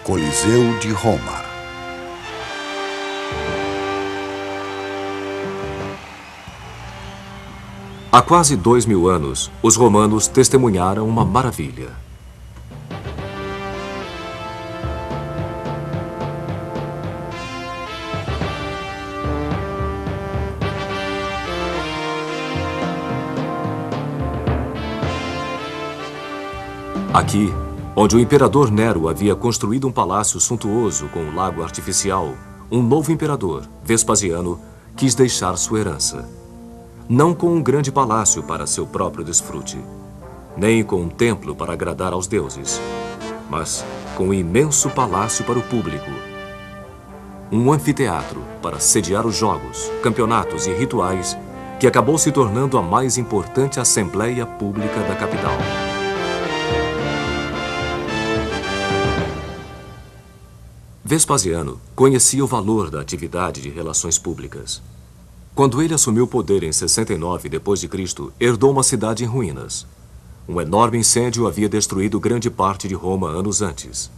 Coliseu de Roma. Há quase 2000 anos, os romanos testemunharam uma maravilha. Aqui, onde o imperador Nero havia construído um palácio suntuoso com um lago artificial, um novo imperador, Vespasiano, quis deixar sua herança. Não com um grande palácio para seu próprio desfrute, nem com um templo para agradar aos deuses, mas com um imenso palácio para o público. Um anfiteatro para sediar os jogos, campeonatos e rituais que acabou se tornando a mais importante assembleia pública da capital. Vespasiano conhecia o valor da atividade de relações públicas. Quando ele assumiu o poder em 69 d.C., herdou uma cidade em ruínas. Um enorme incêndio havia destruído grande parte de Roma anos antes.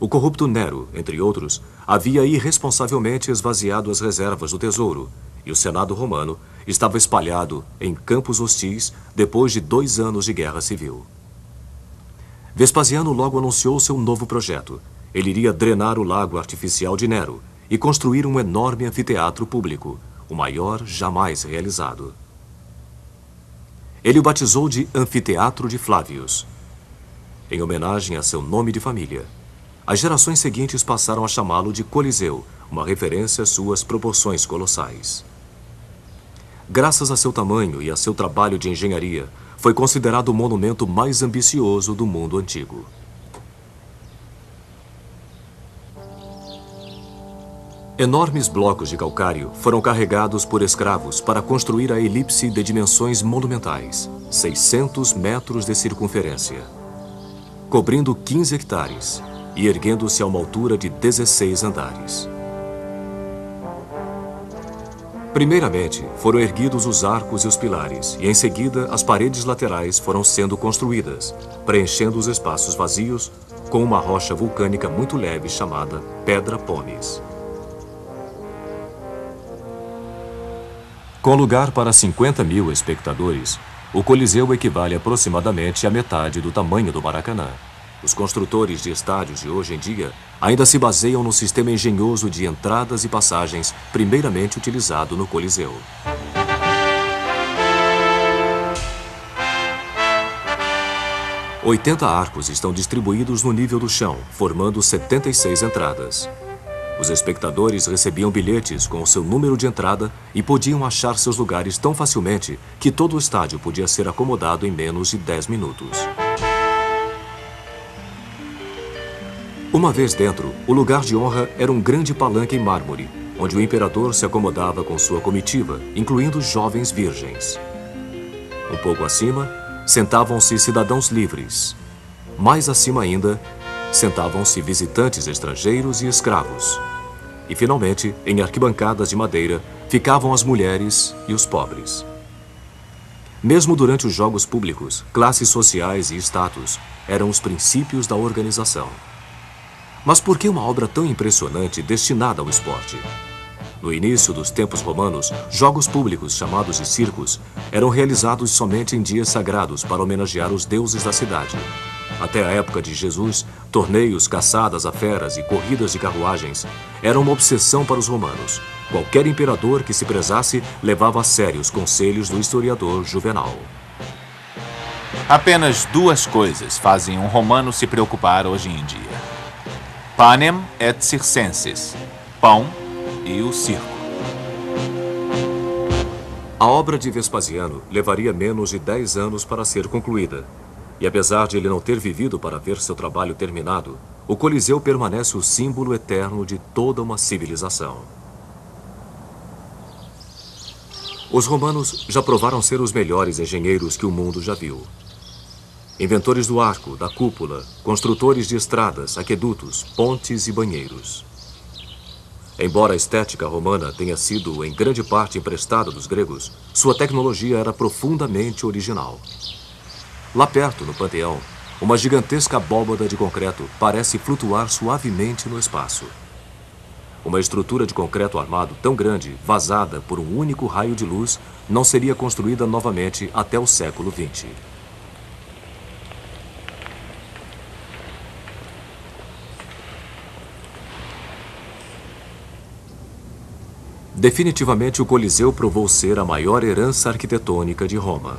O corrupto Nero, entre outros, havia irresponsavelmente esvaziado as reservas do tesouro, e o Senado romano estava espalhado em campos hostis depois de 2 anos de guerra civil. Vespasiano logo anunciou seu novo projeto. Ele iria drenar o lago artificial de Nero e construir um enorme anfiteatro público, o maior jamais realizado. Ele o batizou de Anfiteatro de Flávios, em homenagem a seu nome de família. As gerações seguintes passaram a chamá-lo de Coliseu, uma referência às suas proporções colossais. Graças a seu tamanho e a seu trabalho de engenharia, foi considerado o monumento mais ambicioso do mundo antigo. Enormes blocos de calcário foram carregados por escravos para construir a elipse de dimensões monumentais, 600 metros de circunferência, cobrindo 15 hectares e erguendo-se a uma altura de 16 andares. Primeiramente, foram erguidos os arcos e os pilares, e em seguida as paredes laterais foram sendo construídas, preenchendo os espaços vazios com uma rocha vulcânica muito leve chamada Pedra Pomes. Com lugar para 50.000 espectadores, o Coliseu equivale aproximadamente à metade do tamanho do Maracanã. Os construtores de estádios de hoje em dia ainda se baseiam no sistema engenhoso de entradas e passagens primeiramente utilizado no Coliseu. Oitenta arcos estão distribuídos no nível do chão, formando 76 entradas. Os espectadores recebiam bilhetes com o seu número de entrada e podiam achar seus lugares tão facilmente que todo o estádio podia ser acomodado em menos de 10 minutos. Uma vez dentro, o lugar de honra era um grande palanque em mármore, onde o imperador se acomodava com sua comitiva, incluindo jovens virgens. Um pouco acima, sentavam-se cidadãos livres. Mais acima ainda, sentavam-se visitantes estrangeiros e escravos. E, finalmente, em arquibancadas de madeira, ficavam as mulheres e os pobres. Mesmo durante os jogos públicos, classes sociais e status eram os princípios da organização. Mas por que uma obra tão impressionante destinada ao esporte? No início dos tempos romanos, jogos públicos, chamados de circos, eram realizados somente em dias sagrados para homenagear os deuses da cidade. Até a época de Jesus, torneios, caçadas a feras e corridas de carruagens eram uma obsessão para os romanos. Qualquer imperador que se prezasse levava a sério os conselhos do historiador Juvenal. Apenas 2 coisas fazem um romano se preocupar hoje em dia: panem et circenses, pão e o circo. A obra de Vespasiano levaria menos de 10 anos para ser concluída. E apesar de ele não ter vivido para ver seu trabalho terminado, o Coliseu permanece o símbolo eterno de toda uma civilização. Os romanos já provaram ser os melhores engenheiros que o mundo já viu. Inventores do arco, da cúpula, construtores de estradas, aquedutos, pontes e banheiros. Embora a estética romana tenha sido em grande parte emprestada dos gregos, sua tecnologia era profundamente original. Lá perto, no Panteão, Uma gigantesca abóbada de concreto parece flutuar suavemente no espaço. Uma estrutura de concreto armado tão grande, vazada por um único raio de luz, não seria construída novamente até o século XX. Definitivamente, o Coliseu provou ser a maior herança arquitetônica de Roma.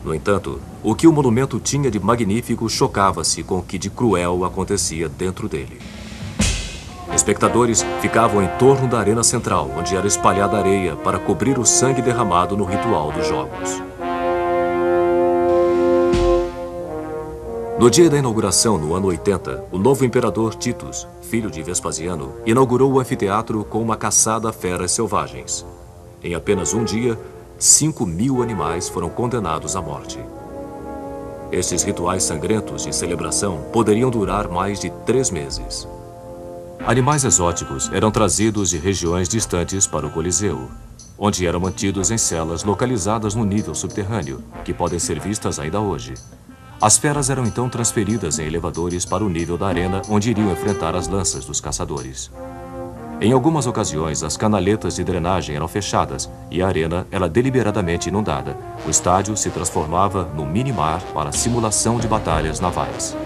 No entanto, o que o monumento tinha de magnífico chocava-se com o que de cruel acontecia dentro dele. Espectadores ficavam em torno da arena central, onde era espalhada areia para cobrir o sangue derramado no ritual dos jogos. No dia da inauguração, no ano 80, o novo imperador Titus, filho de Vespasiano, inaugurou o anfiteatro com uma caçada a feras selvagens. Em apenas um dia, 5.000 animais foram condenados à morte. Estes rituais sangrentos de celebração poderiam durar mais de 3 meses. Animais exóticos eram trazidos de regiões distantes para o Coliseu, onde eram mantidos em celas localizadas no nível subterrâneo, que podem ser vistas ainda hoje. As feras eram então transferidas em elevadores para o nível da arena, onde iriam enfrentar as lanças dos caçadores. Em algumas ocasiões, as canaletas de drenagem eram fechadas e a arena era deliberadamente inundada. O estádio se transformava no mini-mar para a simulação de batalhas navais.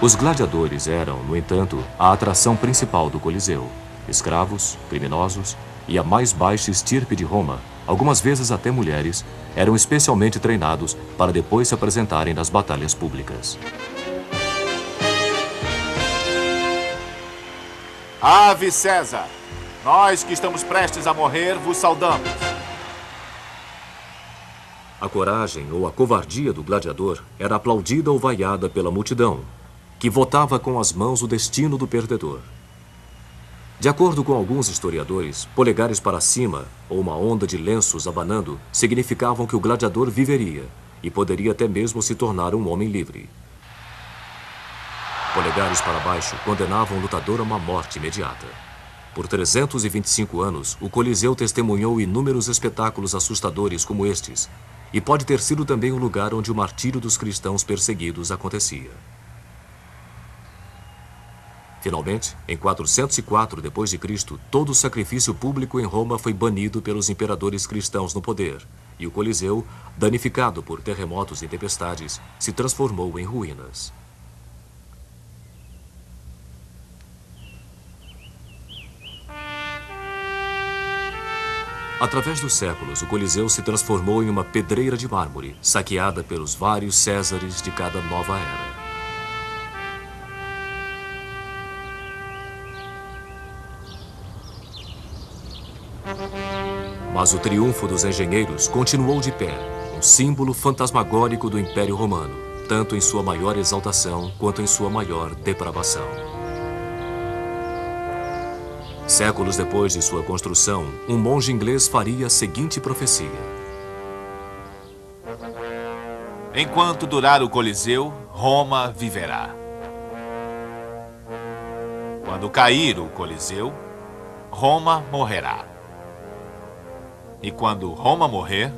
Os gladiadores eram, no entanto, a atração principal do Coliseu. Escravos, criminosos e a mais baixa estirpe de Roma, algumas vezes até mulheres, eram especialmente treinados para depois se apresentarem nas batalhas públicas. Ave César! Nós que estamos prestes a morrer vos saudamos. A coragem ou a covardia do gladiador era aplaudida ou vaiada pela multidão, que votava com as mãos o destino do perdedor. De acordo com alguns historiadores, polegares para cima ou uma onda de lenços abanando significavam que o gladiador viveria e poderia até mesmo se tornar um homem livre. Polegares para baixo condenavam o lutador a uma morte imediata. Por 325 anos, o Coliseu testemunhou inúmeros espetáculos assustadores como estes, e pode ter sido também o lugar onde o martírio dos cristãos perseguidos acontecia. Finalmente, em 404 d.C., todo o sacrifício público em Roma foi banido pelos imperadores cristãos no poder, e o Coliseu, danificado por terremotos e tempestades, se transformou em ruínas. Através dos séculos, o Coliseu se transformou em uma pedreira de mármore, saqueada pelos vários Césares de cada nova era. Mas o triunfo dos engenheiros continuou de pé, um símbolo fantasmagórico do Império Romano, tanto em sua maior exaltação quanto em sua maior depravação. Séculos depois de sua construção, um monge inglês faria a seguinte profecia: Enquanto durar o Coliseu, Roma viverá. Quando cair o Coliseu, Roma morrerá. E quando Roma morrer,